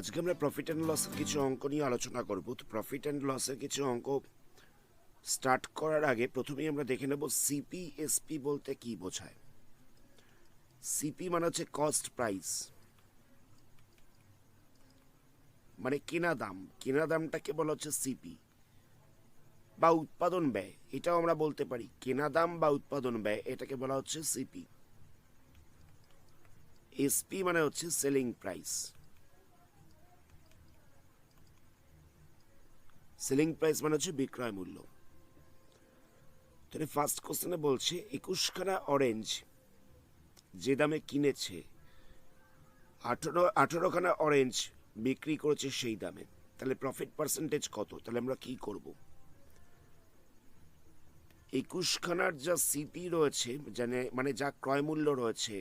আজকে আমরা profit and লসের কিছু অঙ্ক নিয়ে আলোচনা করব। তো প্রফিট অ্যান্ড লসের কিছু অঙ্ক স্টার্ট করার আগে প্রথমেই আমরা দেখে নেব সিপি এসপি বলতে কি বোঝায়। সিপি মানে হচ্ছে কস্ট প্রাইস, মানে কেনা দাম। কেনা দামটাকে বলা হচ্ছে সিপি বা উৎপাদন ব্যয়, এটাও আমরা বলতে পারি। কেনা দাম বা উৎপাদন ব্যয়, এটাকে বলা হচ্ছে সিপি। এসপি মানে হচ্ছে সেলিং প্রাইস। সেলিং প্রাইস মানে হচ্ছে বিক্রয় মূল্য। তাহলে ফার্স্ট কোশ্চেনে বলছে 21খানা অরেঞ্জ যে দামে কিনেছে 18খানা অরেঞ্জ বিক্রি করেছে সেই দামে, তাহলে প্রফিট পার্সেন্টেজ কত? তাহলে আমরা কি করব? 21খানার যা সিপি রয়েছে, মানে যা ক্রয় মূল্য রয়েছে,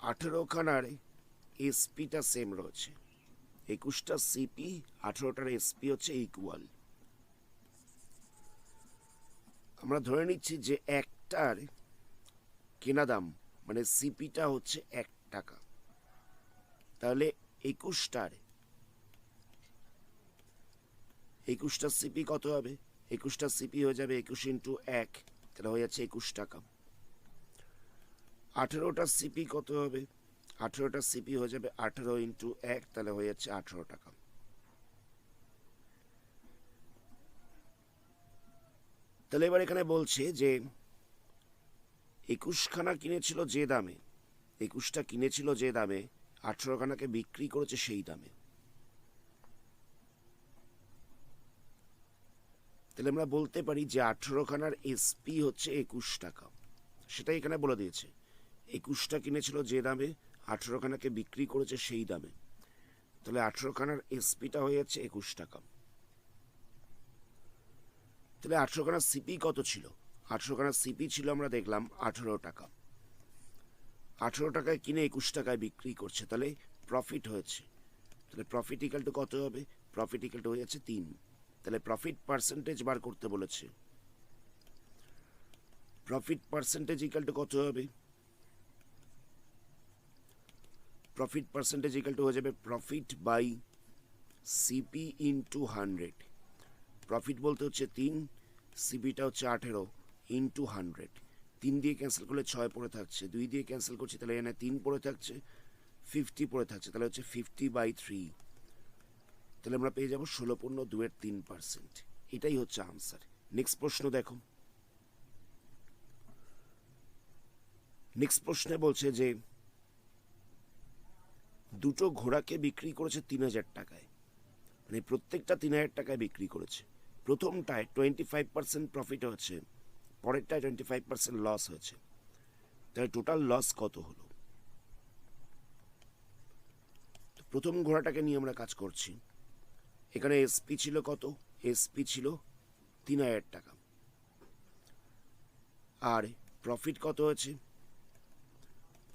18খানার এসপিটা সেম রয়েছে। 21টা সিপি 18টার এসপি হচ্ছে ইকুয়াল। আমরা ধরে নিচ্ছি যে একটার কেনা দাম মানে সিপিটা হচ্ছে 1 টাকা, তাহলে 21টা সিপি কত হবে? 21টা সিপি হয়ে যাবে 21 ইন্টু 1, তাহলে হয়ে যাচ্ছে 21 টাকা। 18টা সিপি কত হবে? 18টা সিপি হয়ে যাবে 18 ইন্টু 1, তাহলে হয়ে যাচ্ছে 18 টাকা। তাহলে এবার এখানে বলছে যে 21খানা কিনেছিল যে দামে, 21টা কিনেছিল যে দামে, 18খানাকে বিক্রি করেছে সেই দামে। তাহলে আমরা বলতে পারি যে 18খানার এসপি হচ্ছে 21 টাকা, সেটাই এখানে বলে দিয়েছে। 21টা কিনেছিল যে দামে, 18খানাকে বিক্রি করেছে সেই দামে, তাহলে 18খানার এসপিটা হয়ে যাচ্ছে 21 টাকা। তাহলে 18খানার সিপি কত ছিল? 18খানার সিপি ছিল আমরা দেখলাম 18 টাকা। 18 টাকায় কিনে 21 টাকায় বিক্রি করছে, তাহলে প্রফিট হয়েছে। তাহলে প্রফিট ইকাল টু কত হবে? প্রফিট ইকাল টু হয়ে যাচ্ছে 3। তাহলে প্রফিট পার্সেন্টেজ বার করতে বলেছে। প্রফিট পার্সেন্টেজ ইকাল টু কত হবে? প্রফিট পার্সেন্টেজ ইকাল টু হয়ে যাবে profit by CP into 100। Profit বলতে হচ্ছে 3, সিপিটা হচ্ছে 18 ইন্টু 100। 3 দিয়ে ক্যান্সেল করলে 6 পড়ে থাকছে, 2 দিয়ে ক্যান্সেল করছি, তাহলে এখানে 3 পড়ে থাকছে, 50 পড়ে থাকছে, তাহলে হচ্ছে 50/3। তাহলে আমরা পেয়ে যাবো 16.2%। এটাই হচ্ছে আনসার। নেক্সট প্রশ্ন দেখো। নেক্সট প্রশ্নে বলছে যে দুটো ঘোড়াকে বিক্রি করেছে 3000 টাকায়, মানে প্রত্যেকটা 3000 টাকায় বিক্রি করেছে। প্রথমটায় 25% প্রফিট হয়েছে, পরেরটায় 25% লস হয়েছে, তাহলে টোটাল লস কত হলো? প্রথম ঘোড়াটাকে নিয়ে আমরা কাজ করছি। এখানে এসপি ছিল কত? এসপি ছিল 3000 টাকা, আর প্রফিট কত হয়েছে?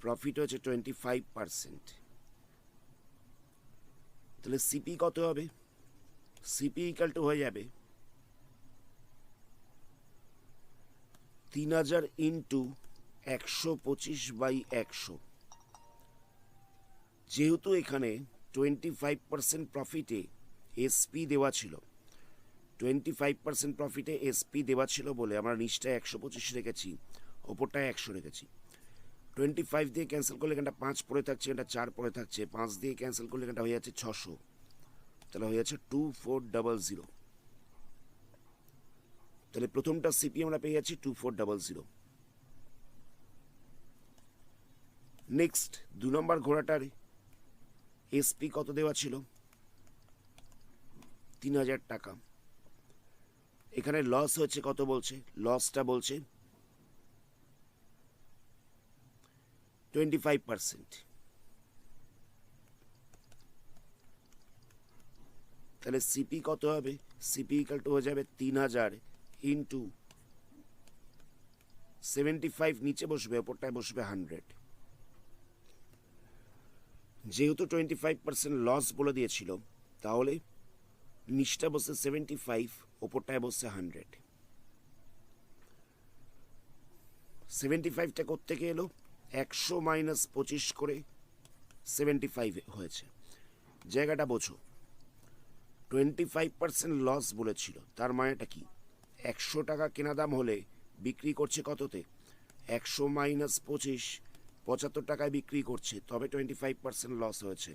প্রফিট হয়েছে 25%। তাহলে সিপি কত হবে? সিপি ইকাল টু হয়ে যাবে 3000 ইন্টু 125/100। যেহেতু এখানে 25% প্রফিটে এসপি দেওয়া ছিল, 25% প্রফিটে এসপি দেওয়া ছিল বলে আমরা নিচটায় 125 রেখেছি, ওপরটায় 100 রেখেছি। 25 দিয়ে ক্যান্সেল করলে এখানটা 5 পড়ে থাকছে, এটা 4 পড়ে থাকছে, 5 দিয়ে ক্যান্সেল করলে এখানটা হয়ে যাচ্ছে 600, তাহলে হয়ে যাচ্ছে 2400। তাহলে প্রথমটা সিপি আমরা পেয়ে যাচ্ছি 2400। নেক্সট 2 নম্বর ঘোড়াটার এসপি কত দেওয়া ছিল? 3000 টাকা। এখানে লস হয়েছে কত বলছে? লসটা বলছে 25%। তাহলে সিপি কত হবে? সিপি ইকাল টু হয়ে যাবে 3000 ইন্টু 75, নিচে বসবে, ওপরটায় বসবে 100। যেহেতু 25% লস বলে দিয়েছিল, তাহলে নিচটা বসে 75, ওপরটায় বসছে 100। 75টা কোত্থেকে এলো? 100 - 25 করে 75 হয়েছে। জায়গাটা বোঝো। 25% লস বলেছিল, তার মানেটা কি? 100 টাকা কেনা দাম হলে বিক্রি করছে কততে? 100 মাইনাস 25, 75 টাকায় বিক্রি করছে, তবে 25% লস হয়েছে।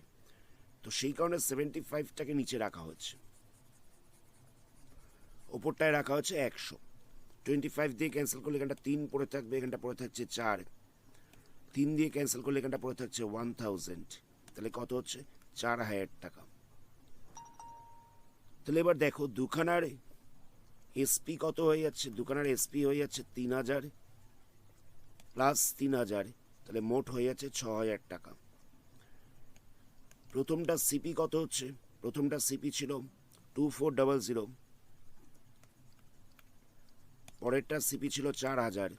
তো সেই কারণে 75টাকে নিচে রাখা হয়েছে, ওপরটায় রাখা হচ্ছে 100। 25 দিয়ে ক্যান্সেল করলে এখানটা 3 পড়ে থাকবে, এখানটা পড়ে থাকছে 4। 3 দিয়ে ক্যান্সেল করলে এখানটা পড়ে থাকছে 1000। তাহলে কত হচ্ছে? 4000 টাকা। তাহলে এবার দেখো দুখানার এসপি কত হয়ে যাচ্ছে? দুখানার এসপি হয়ে যাচ্ছে 3000 প্লাস 3000, তাহলে মোট হয়ে যাচ্ছে 6000 টাকা। প্রথমটা সিপি কত হচ্ছে? প্রথমটা সিপি ছিল 2400, পরেরটা সিপি ছিল 4000,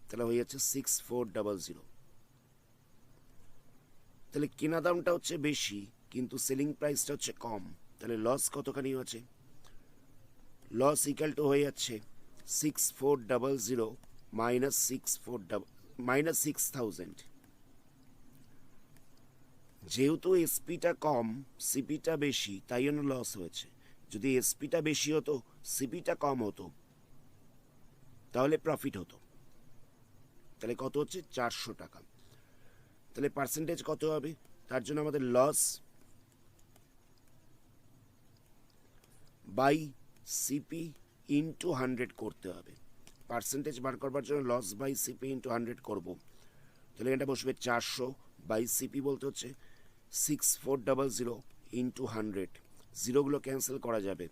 তাহলে হয়ে যাচ্ছে 6400। তাহলে কেনা দামটা হচ্ছে বেশি কিন্তু সেলিং প্রাইসটা হচ্ছে কম, তাহলে লস কতখানি হচ্ছে? লস ইকাল টু হয়ে যাচ্ছে 6400 মাইনাস 6000। যেহেতু এসপিটা কম সিপিটা বেশি, তাই জন্য লস হয়েছে। যদি এসপিটা বেশি হতো সিপিটা কম হতো তাহলে প্রফিট হতো। তাহলে কত হচ্ছে? 400 টাকা। তাহলে পার্সেন্টেজ কত হবে? তার জন্য আমাদের লস বাই সিপি ইন্টু 100 করতে হবে। পার্সেন্টেজ বার করবার জন্য লস বাই সিপি ইন্টু 100 করবো। তাহলে এটা বসবে 400 বাই সিপি বলতে হচ্ছে 6400 ইন্টু 100। জিরোগুলো ক্যান্সেল করা যাবে,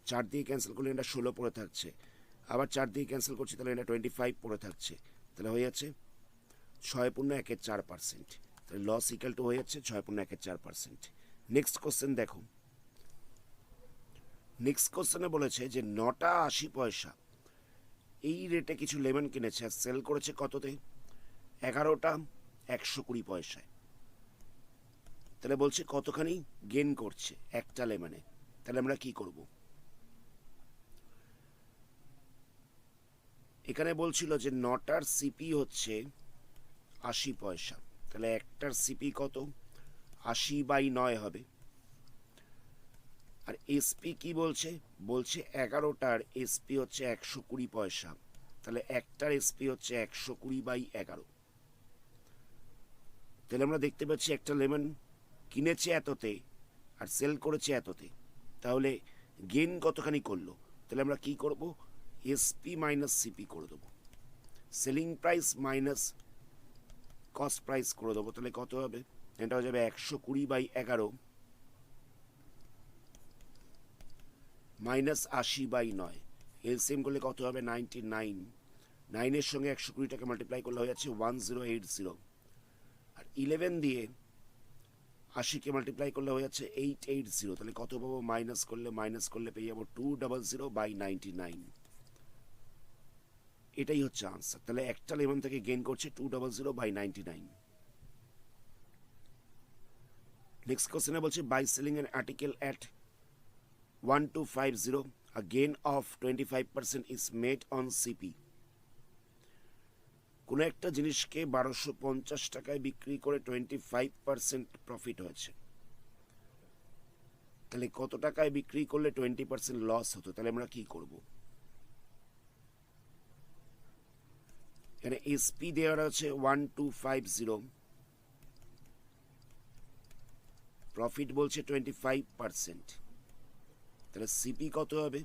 4 দিয়ে ক্যান্সেল করলে এটা 16 পড়ে থাকছে, আবার 4 দিয়ে ক্যান্সেল করছি তাহলে এটা 25 পড়ে থাকছে, তাহলে হয়ে যাচ্ছে 6.14%। তাহলে লস ইকাল টু হয়ে যাচ্ছে 6.14%। নেক্সট কোশ্চেন দেখো। নেক্সট কোশ্চেনে বলেছে যে 9টা 80 পয়সা এই রেটে কিছু লেমন কিনেছে আর সেল করেছে কততে? 11টা 120 পয়সায়। তাহলে বলছে কতখানি গেন করছে একটা লেমনে। তাহলে আমরা কি করব? এখানে বলছিল যে 9টার সিপি হচ্ছে 80 পয়সা, তাহলে একটার সিপি কত? 80/9 হবে। আর এসপি কি বলছে? বলছে 11টার এসপি হচ্ছে 120 পয়সা, তাহলে একটার এসপি হচ্ছে 120/11। তাহলে আমরা দেখতে পাচ্ছি একটা লেমন কিনেছে এততে আর সেল করেছে এততে, তাহলে গেন কতখানি করলো? তাহলে আমরা কি করব? এসপি মাইনাস সিপি করে দেবো, selling price minus cost price করে দেবো। তাহলে কত হবে? এটা হয়ে যাবে 120/11 মাইনাস 80/9। এলসিএম করলে কত হবে? 99। 9-এর সঙ্গে 120টাকে মাল্টিপ্লাই করলে হয়ে যাচ্ছে 1080। আর 11 দিয়ে 80কে মাল্টিপ্লাই করলে হয়ে যাচ্ছে 880। তাহলে কত পাবো? মাইনাস করলে পেয়ে যাবো 200/99। এটাই হচ্ছে আনসার। তাহলে একটা লেমন থেকে গেইন করছে 200/99। নেক্সট কোশ্চেনে বলছে by selling an article at 1250 a gain of 25% is made on CP। কোনো একটা জিনিসকে 1250 টাকায় বিক্রি করে 25% প্রফিট হয়েছে, তাহলে কত টাকায় বিক্রি করলে 20% লস হতো? তাহলে আমরা কি করব? এখানে এসপি দেওয়া আছে 1250, প্রফিট বলছে 25%, তাহলে সিপি কত হবে?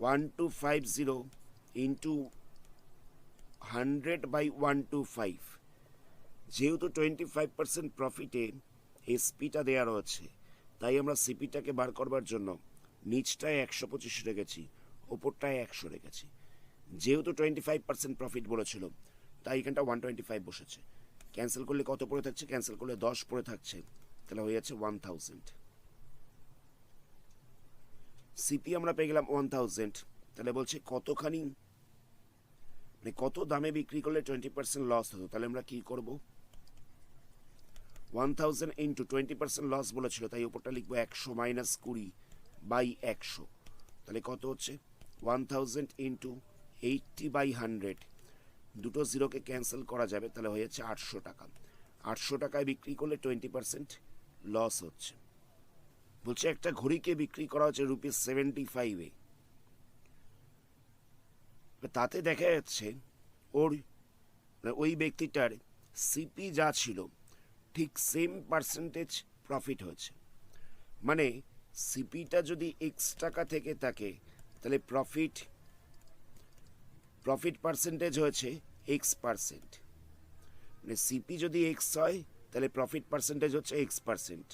1250 ইন্টু 100/125। যেহেতু 25% প্রফিটে এসপিটা দেওয়া রয়েছে, তাই আমরা সিপিটাকে বার করবার জন্য নিচটায় 125 রেখেছি, ওপরটায় 100 রেখেছি। যেহেতু 25% প্রফিট বলেছিল তাই এখানটা 125 বসেছে। ক্যান্সেল করলে কত পড়ে থাকছে? ক্যান্সেল করলে 10 পড়ে থাকছে, তাহলে হয়ে যাচ্ছে 1000। সিপি আমরা পেয়ে গেলাম 1000। তাহলে বলছে কতখানি মানে কত দামে বিক্রি করলে 20% লস হতো? তাহলে আমরা কি করব? 1000 ইন্টু 20% লস বলেছিল, তাই উপরটা লিখবো 100 মাইনাস 20/100। তাহলে কত হচ্ছে? 1000 ইন্টু 80/100, দুটো জিরোকে ক্যান্সেল করা যাবে, তাহলে হয়ে যাচ্ছে 800 টাকা। 800 টাকায় বিক্রি করলে 20% লস হচ্ছে। বলছে একটা ঘড়িকে বিক্রি করা হচ্ছে ₹75-এ। তাতে দেখা যাচ্ছে ওর ওই ব্যক্তিটার সিপি যা ছিল ঠিক সেম পার্সেন্টেজ প্রফিট হয়েছে। মানে সিপিটা যদি এক্স টাকা থেকে থাকে তাহলে প্রফিট পার্সেন্টেজ হয়েছে X%। মানে সিপি যদি এক্স হয় তাহলে প্রফিট পার্সেন্টেজ হচ্ছে X%।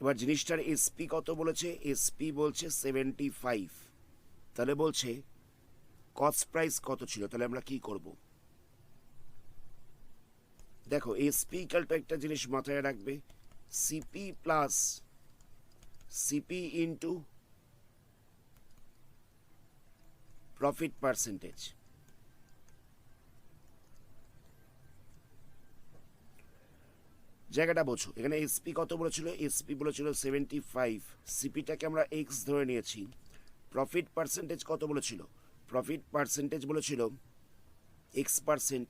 এবার জিনিসটার এসপি কত বলেছে? এসপি বলছে 75। তাহলে বলছে কস্ট প্রাইস কত ছিল? তাহলে আমরা কি করব? দেখো এসপি ইকালটা একটা জিনিস মাথায় রাখবে, CP plus CP into profit percentage. জায়গাটা বোঝো, এখানে এসপি কত বলেছিল? এসপি বলেছিল 75, সিপিটাকে আমরা এক্স ধরে নিয়েছি। প্রফিট পার্সেন্টেজ কত বলেছিল? প্রফিট পার্সেন্টেজ বলেছিল X%।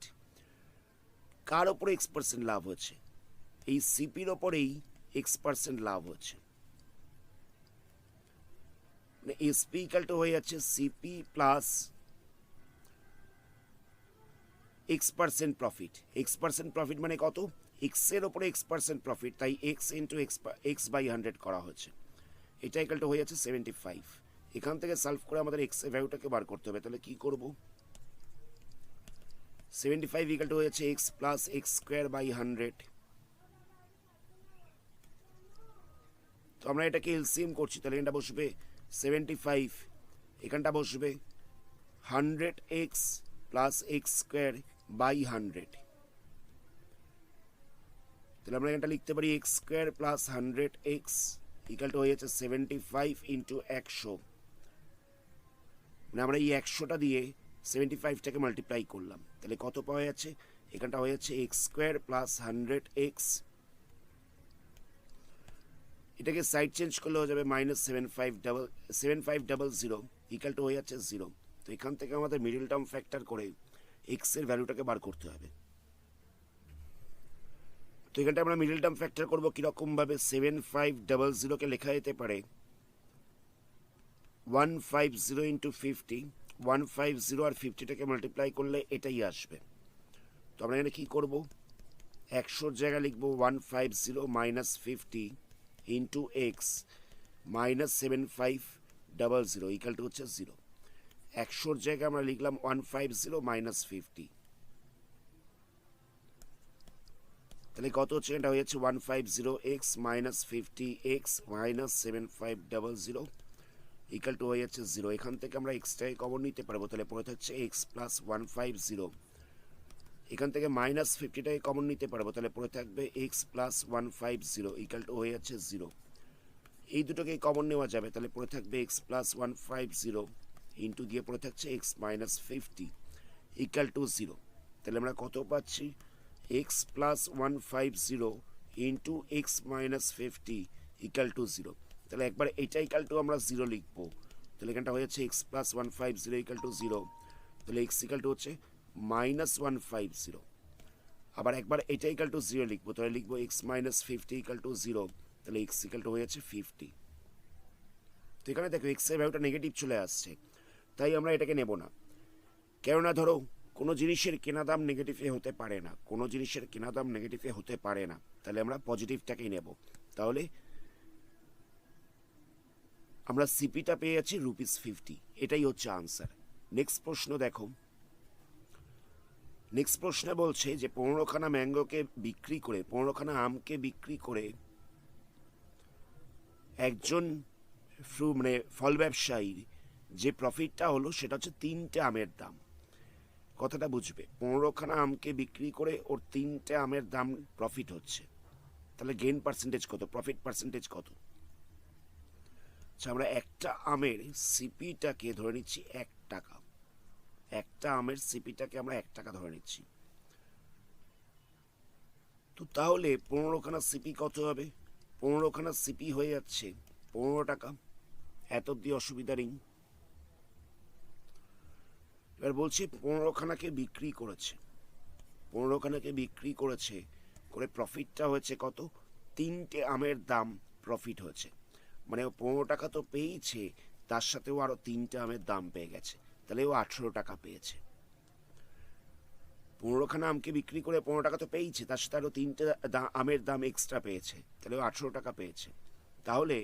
কার ওপরে X% লাভ হচ্ছে? এই সিপির ওপরেই X% লাভ হচ্ছে। মানে এসপি ইকালটা হয়ে যাচ্ছে CP plus X% profit. X% profit মানে কত? এক্সের ওপরে X% প্রফিট, তাই এক্স ইন্টু X/100 করা হচ্ছে। এটা ইকালটা হয়ে যাচ্ছে 75। এখান থেকে সলভ করে আমাদের এক্স এর ভ্যালুটাকে বার করতে হবে। তাহলে কি করব? 75 ইকাল টু হয়েছে এক্স প্লাস X²/100। তো আমরা এটাকে এলসিএম করছি, তাহলে এটা বসবে 75, এখানটা বসবে 100x প্লাস X²/100। তাহলে আমরা এটা লিখতে পারি X² plus 100x equal to হয়ে যাচ্ছে 75 ইন্টু 100। মানে আমরা এই 100টা দিয়ে 75টাকে মাল্টিপ্লাই করলাম, তাহলে কত পাওয়া যাচ্ছে? এখানটা হয়ে যাচ্ছে X² প্লাস 100x। এটাকে সাইড চেঞ্জ করলে হয়ে যাবে -7500 ইকাল টু হয়ে যাচ্ছে 0। তো এখান থেকে আমাদের মিডল টার্ম ফ্যাক্টর করে এক্স এর ভ্যালুটাকে বার করতে হবে। তো এখানটা আমরা মিডল টার্ম ফ্যাক্টর করবো কীরকমভাবে? 7500কে লেখা যেতে পারে 150 ইন্টু 50। 150 আর 50টাকে মাল্টিপ্লাই করলে এটাই আসবে। তো আমরা এখানে কী করবো? 100 জায়গায় লিখবো 150 minus 50 into x minus 7500 equal to হচ্ছে 0। 100 জায়গায় আমরা লিখলাম 150 মাইনাস 50, তাহলে কত হচ্ছে? এটা হয়ে যাচ্ছে 150x minus 50x minus 7500 equal to হয়ে যাচ্ছে 0। এখান থেকে আমরা এক্সটাকে কমন নিতে পারবো, তাহলে পরে থাকছে এক্স প্লাস 150। এখান থেকে মাইনাস 50টাকে কমন নিতে পারবো, তাহলে পরে থাকবে এক্স প্লাস 150 ইকাল টু হয়ে যাচ্ছে 0। এই দুটোকে কমন নেওয়া যাবে, তাহলে পরে থাকবে এক্স প্লাস 150 ইন্টু দিয়ে পরে থাকছে এক্স মাইনাস 50 ইকাল টু 0। তাহলে আমরা কত পাচ্ছি? X plus 150 into x minus 50 equal to 0। তাহলে একবার এটা ইকাল টু আমরা 0 লিখবো, তাহলে এখানটা হয়ে যাচ্ছে এক্স প্লাস 150 ইকাল টু 0। তাহলে এক্স ইকাল টু হচ্ছে মাইনাস 150। আবার একবার এটা ইকাল টু 0 লিখবো, তাহলে লিখবো এক্স মাইনাস 50 ইকাল টু 0। তাহলে এক্স ইকাল টু হয়ে যাচ্ছে 50। তো এখানে দেখো এক্স এর ভ্যালুটা নেগেটিভ চলে আসছে, তাই আমরা এটাকে নেব না। কেননা ধরো কোনো জিনিসের কেনা দাম নেগেটিভে হতে পারে না, কোনো জিনিসের কেনা দাম নেগেটিভে হতে পারে না, তাহলে আমরা পজিটিভটাকেই নেব। তাহলে আমরা সিপিটা পেয়ে যাচ্ছি ₹50। এটাই হচ্ছে আনসার। নেক্সট প্রশ্ন দেখো। নেক্সট প্রশ্নে বলছে যে 15খানা ম্যাঙ্গোকে বিক্রি করে, 15খানা আমকে বিক্রি করে একজন মানে ফল ব্যবসায়ীর যে প্রফিটটা হলো সেটা হচ্ছে 3টে আমের দাম। কথাটা বুঝবে, 15খানা আমকে বিক্রি করে ওর 3টে আমের দাম প্রফিট হচ্ছে, তাহলে গেইন পার্সেন্টেজ কত? প্রফিট পার্সেন্টেজ কত? আচ্ছা, আমরা একটা আমের সিপিটাকে ধরে নিচ্ছি 1 টাকা। একটা আমের সিপিটাকে আমরা 1 টাকা ধরে নিচ্ছি। তো তাহলে 15খানা সিপি কত হবে? 15খানা সিপি হয়ে যাচ্ছে 15 টাকা। এত অব্দি অসুবিধা নেই। এবার বলছি 15খানাকে বিক্রি করেছে, 15খানাকে বিক্রি করেছে করে প্রফিটটা হয়েছে কত? তিনটে আমের দাম প্রফিট হয়েছে, মানে ও 15 টাকা তো পেয়েছে, তার সাথেও আরও তিনটে আমের দাম পেয়ে গেছে, তাহলে ও 18 টাকা পেয়েছে। 15খানা আমকে বিক্রি করে 15 টাকা তো পেয়েছে, তার সাথে আরও তিনটে আমের দাম এক্সট্রা পেয়েছে, তাহলে ও 18 টাকা পেয়েছে। তাহলে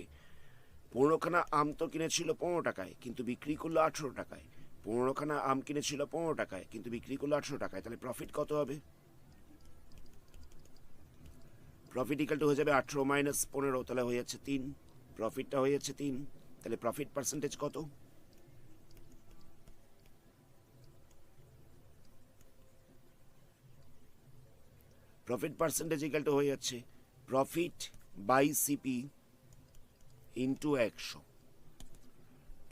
15খানা আম তো কিনেছিল 15 টাকায়, কিন্তু বিক্রি করলো 18 টাকায়। 15খানা আম কিনেছিল 15 টাকায়, কিন্তু বিক্রি করলো 18 টাকায়, তাহলে প্রফিট কত হবে? প্রফিট ইকাল টু হয়ে যাবে 18 মাইনাস 15, তাহলে হয়ে যাচ্ছে 3। প্রফিটটা হয়ে যাচ্ছে 3, তাহলে প্রফিট পার্সেন্টেজ কত? প্রফিট পার্সেন্টেজ ইকাল টু হয়ে যাচ্ছে profit by CP into 100।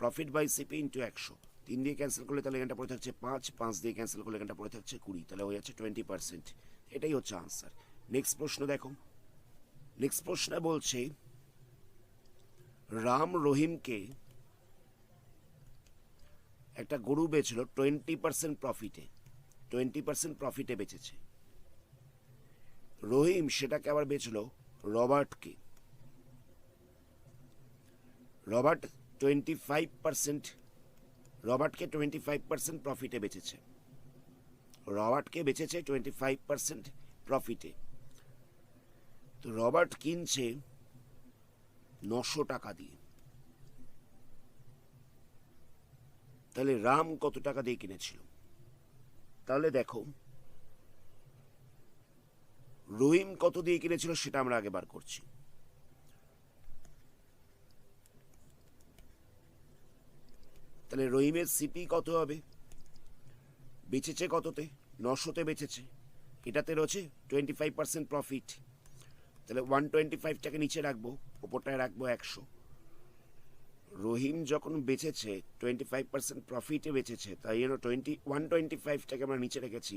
Profit by CP into 100, 3 দিয়ে ক্যান্সেল করলে তাহলে এখানটা পড়ে থাকছে 5, 5 দিয়ে ক্যান্সেল করলে এখানটা পড়ে থাকছে 20, তাহলে হয়ে যাচ্ছে 20%। এটাই হচ্ছে আনসার। নেক্সট প্রশ্ন দেখো। নেক্সট প্রশ্নে বলছে রাম রহিমকে একটা গরু বেচল 20% প্রফিটে, 20% প্রফিটে বেচেছে। রহিম সেটাকে আবার বেচল রবার্টকে। রবার্ট 25%, রবার্টকে 25% প্রফিটে বেচেছে। রবার্টকে বেচেছে 25% প্রফিটে। তো রবার্ট কিনছে 900 টাকা দিয়ে, তাহলে রাম কত টাকা দিয়ে কিনেছিল? তাহলে দেখো রহিম কত দিয়ে কিনেছিল সেটা আমরা আগে বার করছি। তাহলে রহিমের সিপি কত হবে? বেচেছে কততে? 900তে বেচেছে, এটাতে রয়েছে 25% প্রফিট, তাহলে 125টাকে নিচে রাখবো, ওপরটায় রাখবো 100। রহিম যখন বেচেছে 25% প্রফিটে বেচেছে, তাই জন্য 125টাকে আমরা নিচে রেখেছি।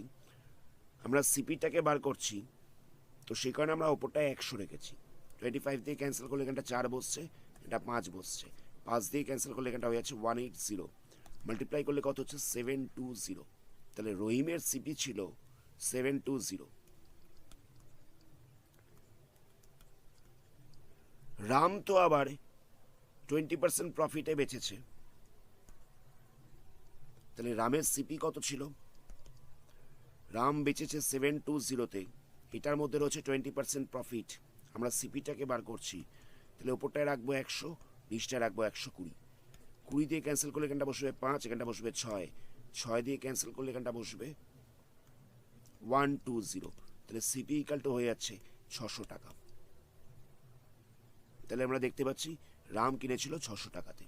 আমরা সিপিটাকে বার করছি, তো সেই কারণে আমরা ওপরটায় 100 রেখেছি। 25 দিয়ে ক্যান্সেল করলে এখানটা 4 বসছে, এটা 5 বসছে। 5 দিয়ে ক্যান্সেল করলে এখানটা হয়ে যাচ্ছে 180, মাল্টিপ্লাই করলে কত হচ্ছে 720। তাহলে রহিমের সিপি ছিল 720। রাম তো আবার 20% প্রফিটে বেচেছে, তাহলে রামের সিপি কত ছিল? রাম বেচেছে 720তে, এটার মধ্যে রয়েছে 20% প্রফিট। আমরা সিপিটাকে বার করছি, তাহলে ওপরটায় রাখবো 100, নিচটায় রাখবো 120। 20 দিয়ে ক্যান্সেল করলে এখানটা বসবে 5, এখানটা বসবে 6, 6 দিয়ে ক্যান্সেল করলে এখানটা বসবে 120, তাহলে সিপি ইকাল টু হয়ে যাচ্ছে 600 টাকা। তাহলে আমরা দেখতে পাচ্ছি রাম কিনেছিল 600 টাকাতে।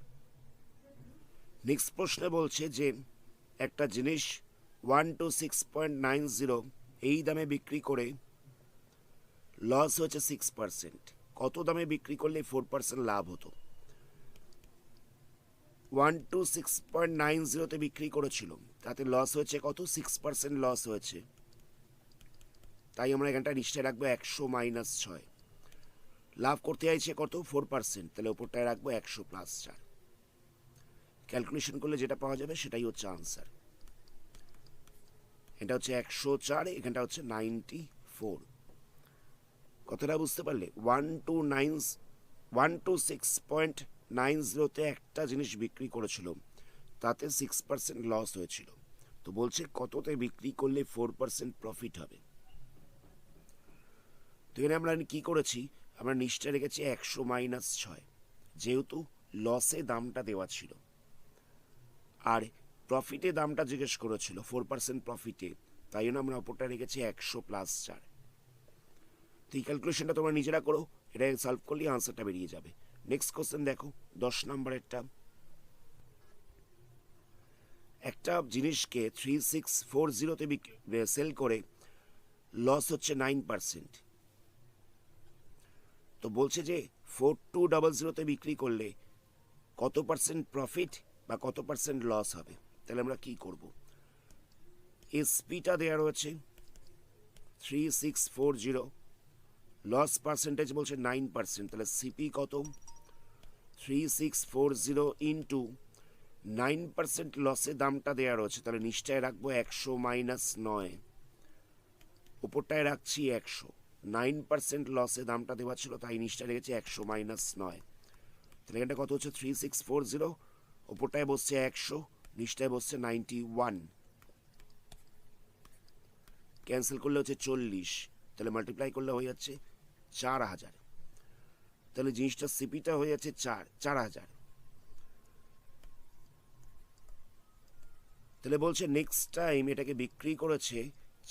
নেক্সট প্রশ্নে বলছে যে একটা জিনিস 126.90 এই দামে বিক্রি করে লস হয়েছে 6%, কত দামে বিক্রি করলে 4% লাভ হতো? 126.90তে বিক্রি করেছিল, তাতে লস হয়েছে কত? 6% লস হয়েছে, তাই আমরা এখানটা নিচে রাখবো 100 মাইনাস 6। লাভ করতে চাইছে কত? 4%, তাহলে ওপরটায় রাখবো 100 প্লাস 4। ক্যালকুলেশন করলে যেটা পাওয়া যাবে সেটাই হচ্ছে আনসার। এটা হচ্ছে 104, এখানটা হচ্ছে 94। কথাটা বুঝতে পারলে? 126.90তে একটা জিনিস বিক্রি করেছিল, তাতে 6% লস হয়েছিল। তো বলছে কততে বিক্রি করলে 4% প্রফিট হবে। তো এখানে আমরা কি করেছি? আমরা নিচটা রেখেছি 100 মাইনাস 6, যেহেতু লসে দামটা দেওয়া ছিল আর প্রফিটে দামটা জিজ্ঞেস করেছিল 4% প্রফিটে, তাই জন্য আমরা ওপরটা রেখেছি 100 প্লাস 4। তো এই ক্যালকুলেশনটা তোমরা নিজেরা করো, এটা সলভ করলে আনসারটা বেরিয়ে যাবে। নেক্সট কোশ্চেন দেখো, 10 নম্বরেরটা। একটা জিনিসকে 3640তে সেল করে লস হচ্ছে 9%। তো বলছে যে 4200তে বিক্রি করলে কত পার্সেন্ট প্রফিট বা কত পার্সেন্ট লস হবে? তাহলে আমরা কি করব? এসপিটা দেওয়া রয়েছে 3640, লস পার্সেন্টেজ বলছে 9%, তাহলে সিপি কত? 3640 ইন্টু 9% লসে দামটা দেওয়া রয়েছে, তাহলে নিচটায় রাখবো 100 মাইনাস 9, উপরটায় রাখছি 100, 9% লসে দামটা দেওয়া ছিল, তাই নিচটা লেগেছে 100 মাইনাস 9। তাহলে এখানটা কত হচ্ছে 3640, ওপরটায় বসছে 100, নিচটায় বসছে 91, ক্যান্সেল করলে হচ্ছে 40, তাহলে মাল্টিপ্লাই করলে হয়ে যাচ্ছে 4000। তাহলে জিনিসটা সিপিটা হয়ে যাচ্ছে 4000। তাহলে বলছে নেক্সট টাইম এটাকে বিক্রি করেছে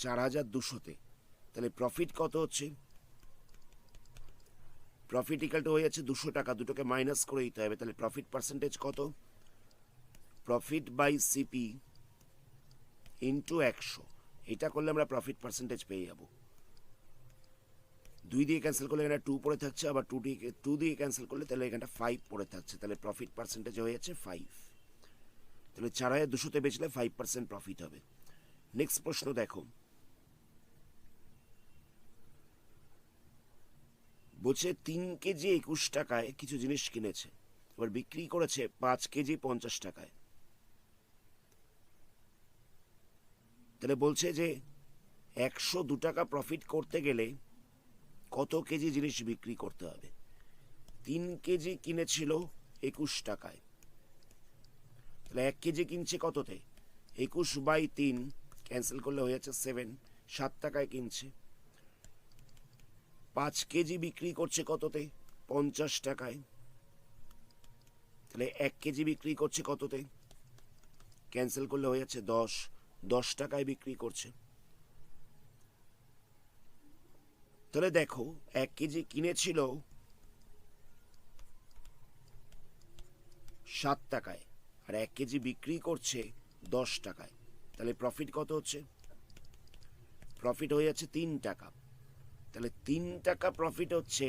4200-তে, তাহলে প্রফিট কত হচ্ছে? প্রফিট ইকাল টু হয়ে যাচ্ছে 200 টাকা, দুটোকে মাইনাস করে দিতে হবে, তাহলে প্রফিট পার্সেন্টেজ কত? প্রফিট বাই সিপি ইন্টু 100, এটা করলে আমরা প্রফিট পার্সেন্টেজ পেয়ে যাব। 2 দিয়ে ক্যান্সেল করলে এখানে 2 পড়ে থাকছে, আবার 2 দিয়ে ক্যান্সেল করলে তাহলে এখানটা 5 পড়ে থাকছে, তাহলে প্রফিট পার্সেন্টেজ হয়ে যাচ্ছে 5। তাহলে 4200-তে বেচলে 5% প্রফিট হবে। নেক্সট প্রশ্ন দেখো, বলছে 3 কেজি 21 টাকায় কিছু জিনিস কিনেছে, এবার বিক্রি করেছে 5 কেজি 50 টাকায়। তাহলে বলছে যে 102 টাকা প্রফিট করতে গেলে কত কেজি জিনিস বিক্রি করতে হবে? 3 কেজি কিনেছিল 21 টাকায়, তাহলে 1 কেজি কিনছে কততে? 21/3, ক্যান্সেল করলে হয়ে যাচ্ছে 7 টাকায় কিনছে। 5 কেজি বিক্রি করছে কততে? 50 টাকায়, তাহলে 1 কেজি বিক্রি করছে কততে? ক্যান্সেল করলে হয়ে যাচ্ছে 10 টাকায় বিক্রি করছে। তাহলে দেখো 1 কেজি কিনেছিল 7 টাকায়, আর 1 কেজি বিক্রি করছে 10 টাকায়, তাহলে প্রফিট কত হচ্ছে? প্রফিট হয়ে যাচ্ছে 3 টাকা। তাহলে 3 টাকা প্রফিট হচ্ছে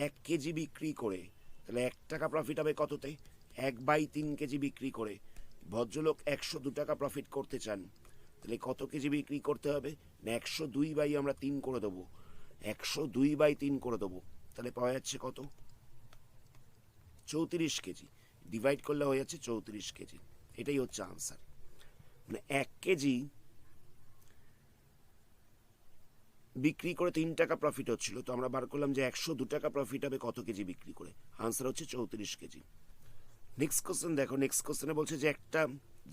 1 কেজি বিক্রি করে, তাহলে 1 টাকা প্রফিট হবে কততে? 1/3 কেজি বিক্রি করে। ভদ্রলোক 102 টাকা প্রফিট করতে চান, তাহলে কত কেজি বিক্রি করতে হবে? না 102/3 করে দেবো, 102/3 করে দেবো, তাহলে পাওয়া যাচ্ছে কত? 34 কেজি। ডিভাইড করলে হয়ে যাচ্ছে 34 কেজি। এটাই হচ্ছে আনসার। মানে 1 কেজি বিক্রি করে 3 টাকা প্রফিট হচ্ছিল, তো আমরা বার করলাম যে 102 টাকা প্রফিট হবে কত কেজি বিক্রি করে। আনসার হচ্ছে 34 কেজি। নেক্সট কোশ্চেন দেখো, নেক্সট কোশ্চেনে বলছে যে একটা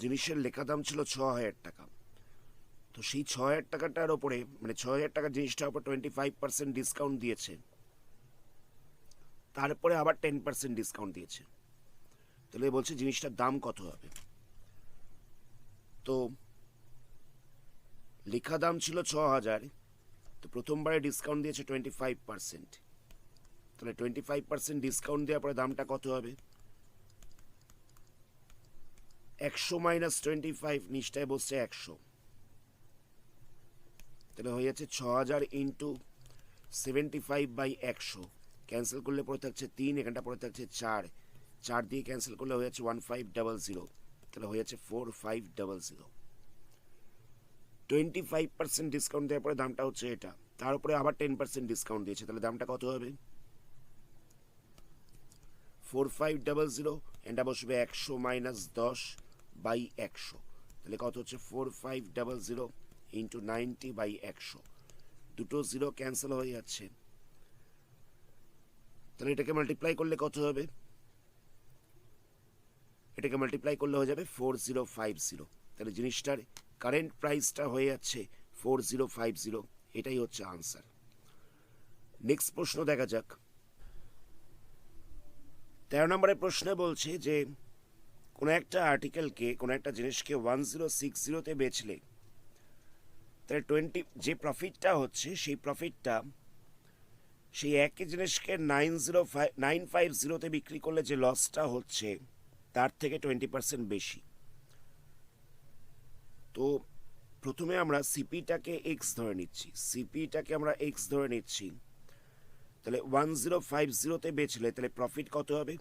জিনিসের লেখা দাম ছিল 6000 টাকা, তো সেই 6000 টাকাটার ওপরে, মানে 6000 টাকার জিনিসটার উপর 25% ডিসকাউন্ট দিয়েছে, তারপরে আবার 10% ডিসকাউন্ট দিয়েছে, তাহলে বলছে জিনিসটার দাম কত হবে? তো লেখা দাম ছিল 6000, তো প্রথমবারে ডিসকাউন্ট দিয়েছে 25%, তাহলে 25% ডিসকাউন্ট দেওয়ার পরে দামটা কত হবে? 100 মাইনাস 25, নিচটায় বসছে 100, তাহলে হয়ে যাচ্ছে 6000 ইন্টু 75/100, ক্যান্সেল করলে পড়ে থাকছে 3, এখানটা পড়ে থাকছে 4 দিয়ে ক্যান্সেল করলে হয়ে যাচ্ছে 1500, তাহলে হয়ে যাচ্ছে 4500। 25% ডিসকাউন্ট দেওয়ার পরে দামটা হচ্ছে এটা, তার উপরে আবার 10% ডিসকাউন্ট দিয়েছে, তাহলে দামটা কত হবে? 4500, এটা বসবে 100 মাইনাস 10/100, তাহলে কত হচ্ছে 4500 ইন্টু 90/100, দুটো জিরো ক্যান্সেল হয়ে যাচ্ছে, তাহলে এটাকে মাল্টিপ্লাই করলে কত হবে? এটাকে মাল্টিপ্লাই করলে হয়ে যাবে 4050, তাহলে জিনিসটার কারেন্ট প্রাইসটা হয়ে যাচ্ছে 4050, এটাই হচ্ছে আনসার। নেক্সট প্রশ্ন দেখা যাক। 13 নম্বরের প্রশ্নে বলছে যে কোনো একটা আর্টিকেলকে, কোনো একটা জিনিসকে 1060-তে বেচলে তাহলে 20 যে প্রফিটটা হচ্ছে সেই প্রফিটটা সেই একই জিনিসকে 950-তে বিক্রি করলে যে লসটা হচ্ছে তার থেকে 20% বেশি। তো প্রথমে আমরা সিপিটাকে এক্স ধরে নিচ্ছি, সিপিটাকে আমরা এক্স ধরে নিচ্ছি, তাহলে 1050-তে বেচলে তাহলে প্রফিট কত হবে?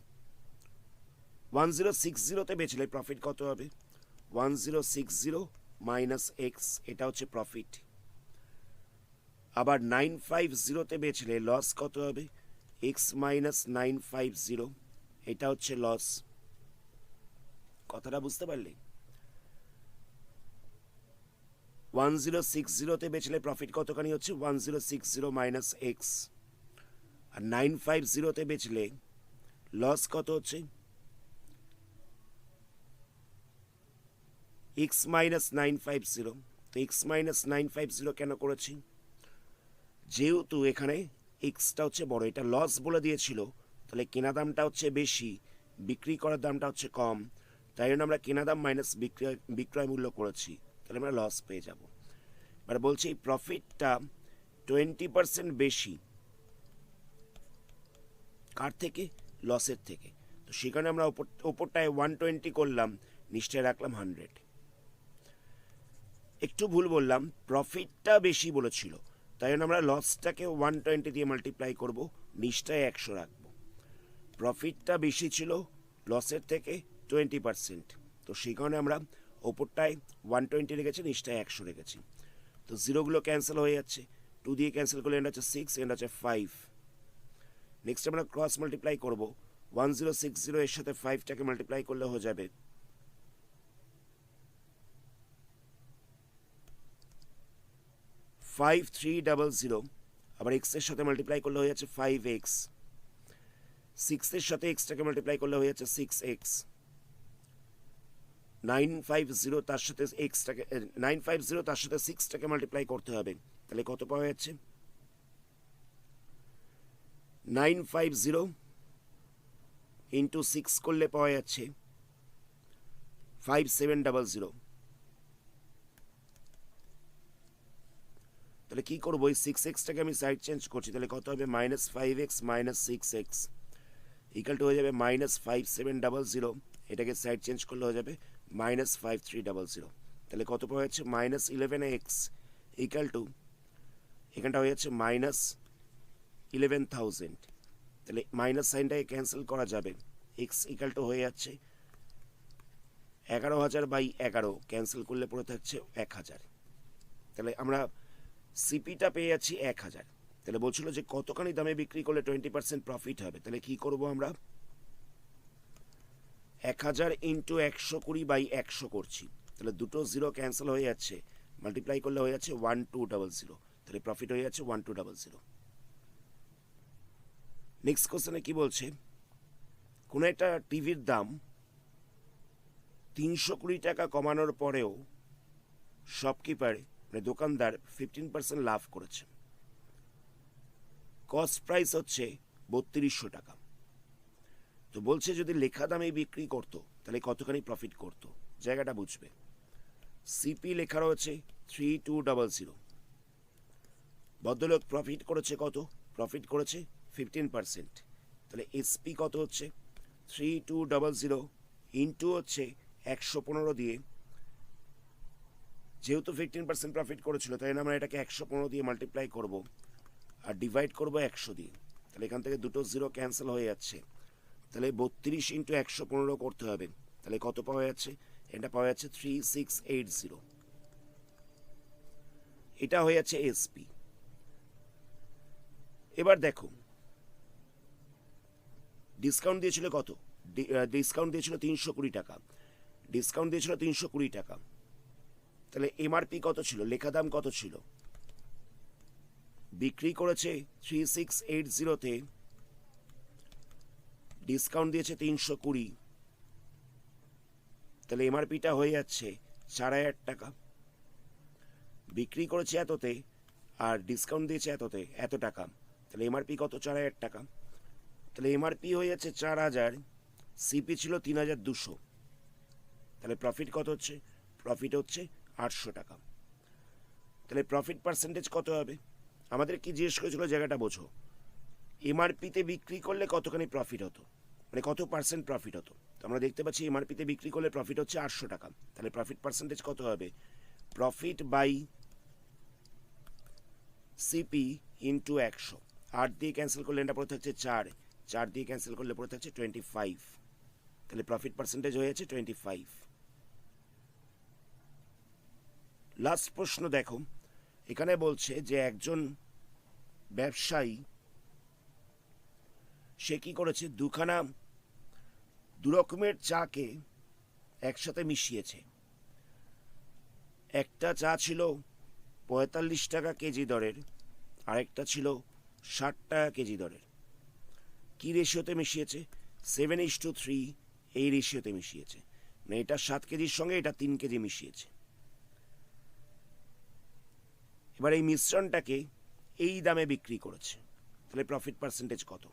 1060-তে বেচলে প্রফিট কত হবে? 1060 মাইনাস এক্স, এটা হচ্ছে প্রফিট। আবার 950-তে বেচলে লস কত হবে? এক্স মাইনাস 950, এটা হচ্ছে লস। কথাটা বুঝতে পারলে? 1060-তে বেচলে প্রফিট কতখানি হচ্ছে 1060 মাইনাস এক্স, আর 950-তে বেচলে লস কত হচ্ছে এক্স মাইনাস 950। তো এক্স মাইনাস 950 কেন করেছি, যেহেতু এখানে এক্সটা হচ্ছে বড়, এটা লস বলে দিয়েছিল, তাহলে কেনা দামটা হচ্ছে বেশি, বিক্রি করার দামটা হচ্ছে কম, তাই জন্য আমরা কেনা দাম মাইনাস বিক্রয় মূল্য করেছি, তাহলে আমরা লস পেয়ে যাব। এবার বলছি প্রফিটটা 20% বেশি কার থেকে, লসের থেকে। তো সেখানে আমরা ওপরটায় 120 করলাম, নিচটায় রাখলাম 100। একটু ভুল বললাম, প্রফিটটা বেশি বলেছিল, তাই জন্য আমরা লসটাকে 120 দিয়ে মাল্টিপ্লাই করব, নিচটায় 100 রাখবো। প্রফিটটা বেশি ছিল লসের থেকে 20%, তো সেই কারণে আমরা ওপরটায় 120 রেখেছি, নিচটায় 100 রেখেছি। তো জিরোগুলো ক্যান্সেল হয়ে যাচ্ছে, 2 দিয়ে ক্যান্সেল করলে এটা হচ্ছে 6, এটা হচ্ছে 5। নেক্সট আমরা ক্রস মাল্টিপ্লাই করবো, 1060 এর সাথে 5টাকে মাল্টিপ্লাই করলে হয়ে যাবে 5300। আবার এক্স এর সাথে মাল্টিপ্লাই করলে হয়ে যাচ্ছে 5x, 6 এর সাথে এক্সটাকে মাল্টিপ্লাই করলে হয়ে যাচ্ছে 6x, 950 তার সাথে এক্সটাকে 950 তার সাথে 6টাকে মাল্টিপ্লাই করতে হবে, তাহলে কত পাওয়া যাচ্ছে 950 ইন্টু 6 করলে পাওয়া যাচ্ছে 5700। তাহলে কি করবো, এই 6x-টাকে আমি সাইড চেঞ্জ করছি, তাহলে কত হবে -5x minus 6x equal to হয়ে যাবে -5700, এটাকে সাইড চেঞ্জ করলে হয়ে যাবে -5300। তাহলে কত পাওয়া যাচ্ছে -11x ইকাল টু, এখানটা হয়ে যাচ্ছে -11,000। তাহলে মাইনাস সাইনটাকে ক্যান্সেল করা যাবে, x ইকাল টু হয়ে যাচ্ছে 11,000/11, ক্যান্সেল করলে পড়ে থাকছে 1000। তাহলে আমরা সিপিটা পেয়ে যাচ্ছি 1000। তাহলে বলছিল যে কতখানি দামে বিক্রি করলে 20% প্রফিট হবে, তাহলে কি করব আমরা 1000 ইন্টু 120/100 করছি, তাহলে দুটো জিরো ক্যান্সেল হয়ে যাচ্ছে, মাল্টিপ্লাই করলে হয়ে যাচ্ছে 1200, তাহলে প্রফিট হয়ে যাচ্ছে 1200। নেক্সট কোশ্চেনে কি বলছে, কোনো একটা টিভির দাম 320 টাকা কমানোর পরেও শপকিপার মানে দোকানদার 15% লাভ করেছে, কস্ট প্রাইস হচ্ছে 3200 টাকা। তো বলছে যদি লেখা দামে বিক্রি করতো তাহলে কতখানি প্রফিট করতো, জায়গাটা বুঝবে। সিপি লেখা রয়েছে 3200, ভদ্রলোক প্রফিট করেছে কত, প্রফিট করেছে 15%, তাহলে এসপি কত হচ্ছে 3200 ইন্টু হচ্ছে 115 দিয়ে, যেহেতু 15% প্রফিট করেছিল তাই আমরা এটাকে 115 দিয়ে মাল্টিপ্লাই করব আর ডিভাইড করব 100 দিয়ে, তাহলে এখান থেকে দুটো জিরো ক্যান্সেল হয়ে যাচ্ছে, তাহলে 32 ইন্টু 115 করতে হবে, তাহলে কত পাওয়া যাচ্ছে, এটা পাওয়া যাচ্ছে 3680, এটা হয়ে যাচ্ছে এসপি। এবার দেখো ডিসকাউন্ট দিয়েছিল কত, ডিসকাউন্ট দিয়েছিল 320 টাকা, ডিসকাউন্ট দিয়েছিল 320 টাকা, তাহলে এমআরপি কত ছিল, লেখা দাম কত ছিল, বিক্রি করেছে 3680-তে, ডিসকাউন্ট দিয়েছে 320, তাহলে এমআরপিটা হয়ে যাচ্ছে 4000 টাকা, বিক্রি করেছে এততে আর ডিসকাউন্ট দিয়েছে এততে এত টাকা, তাহলে এমআরপি কত 4000 টাকা, তাহলে এমআরপি হয়ে যাচ্ছে 4000, সিপি ছিল 3200, তাহলে প্রফিট কত হচ্ছে, প্রফিট হচ্ছে 800 টাকা। তাহলে প্রফিট পার্সেন্টেজ কত হবে, আমাদের কি জিজ্ঞেস করেছিল জায়গাটা বোঝো, এমআরপিতে বিক্রি করলে কতখানি প্রফিট হতো, মানে কত পার্সেন্ট প্রফিট হতো। তো আমরা দেখতে পাচ্ছি এমআরপিতে বিক্রি করলে প্রফিট হচ্ছে 800 টাকা, তাহলে প্রফিট পার্সেন্টেজ কত হবে, প্রফিট বাই সিপি ইন্টু 100, 8 দিয়ে ক্যান্সেল করলে এটা পড়ে থাকছে 4, 4 দিয়ে ক্যান্সেল করলে পড়ে থাকছে 25, তাহলে প্রফিট পার্সেন্টেজ হয়ে যাচ্ছে 25। লাস্ট প্রশ্ন দেখো, এখানে বলছে যে একজন ব্যবসায়ী সে কি করেছে, দুখানা দু রকমের চাকে একসাথে মিশিয়েছে, একটা চা ছিল 45 টাকা কেজি দরের, আরেকটা ছিল 60 টাকা কেজি দরের। কি রেশিওতে মিশিয়েছে? 7:3 এই রেশিওতে মিশিয়েছে। মানে এটা 7 কেজির সঙ্গে এটা 3 কেজি মিশিয়েছে। এবার এই মিশ্রণটাকে এই দামে বিক্রি করেছে, তাহলে প্রফিট পার্সেন্টেজ কত?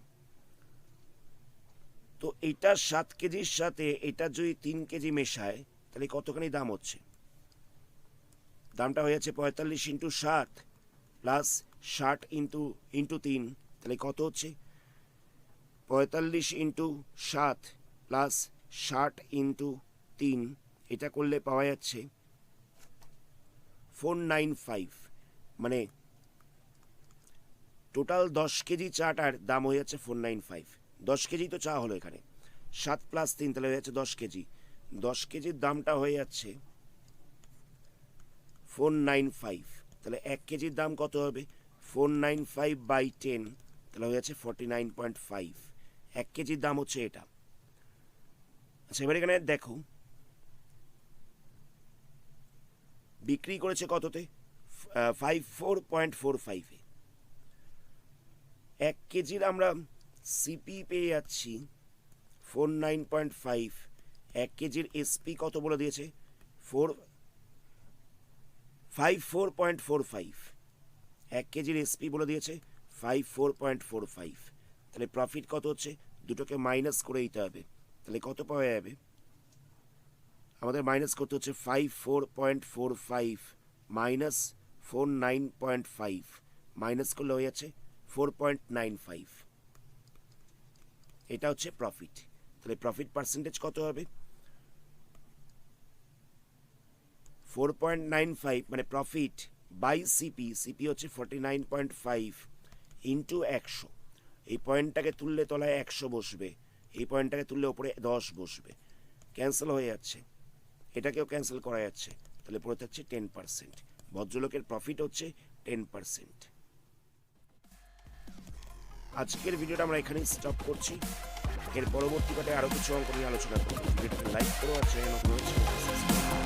তো এটা 7 কেজির সাথে এটা যদি 3 কেজি মেশায় তাহলে কতখানি দাম হচ্ছে? দামটা হয়ে যাচ্ছে 45 ইন্টু 7 প্লাস 60 ইন্টু 3, তাহলে কত হচ্ছে? 45 ইন্টু 7 প্লাস 60 ইন্টু 3, এটা করলে পাওয়া যাচ্ছে 495। মানে টোটাল 10 কেজি চাটার দাম হয়ে যাচ্ছে 495। 10 কেজি তো চা হলো এখানে, 7 প্লাস 3 তাহলে হয়ে যাচ্ছে 10 কেজি। 10 কেজির দামটা হয়ে যাচ্ছে 495। তাহলে 1 কেজির দাম কত হবে? 495 বাই 10, তাহলে হয়ে যাচ্ছে 49.5। 1 কেজির দাম হচ্ছে এটা। আচ্ছা, এবার এখানে দেখো বিক্রি করেছে কততে? 54.45-এ। 1 কেজির আমরা সিপি পেয়ে যাচ্ছি 49.5। 1 কেজির এসপি কত বলে দিয়েছে? 54.45। 1 কেজির এসপি বলে দিয়েছে 54.45। তাহলে প্রফিট কত হচ্ছে? দুটোকে মাইনাস করে দিতে হবে, তাহলে কত পাওয়া যাবে? আমাদের মাইনাস করতে হচ্ছে 54.45 মাইনাস 49.5, মাইনাস করলে হয়ে যাচ্ছে 4.95। এটা হচ্ছে প্রফিট। তাহলে প্রফিট পার্সেন্টেজ কত হবে? 4.95 মানে প্রফিট বাই সিপি। সিপি হচ্ছে 49.5 ইন্টু 100। এই পয়েন্টটাকে তুললে তলায় 100 বসবে, এই পয়েন্টটাকে তুললে ওপরে 10 বসবে, ক্যান্সেল হয়ে যাচ্ছে, এটাকেও ক্যান্সেল করা যাচ্ছে, তাহলে পড়ে থাকছে 10%। ভদ্রলোকের প্রফিট হচ্ছে 10%। আজকের ভিডিওটা আমরা এখানেই স্টপ করছি। এর পরবর্তী পার্টে আরও কিছু অঙ্ক নিয়ে আলোচনা করব। ভিডিওটাকে লাইক করো আর চ্যানেল নতুন হচ্ছে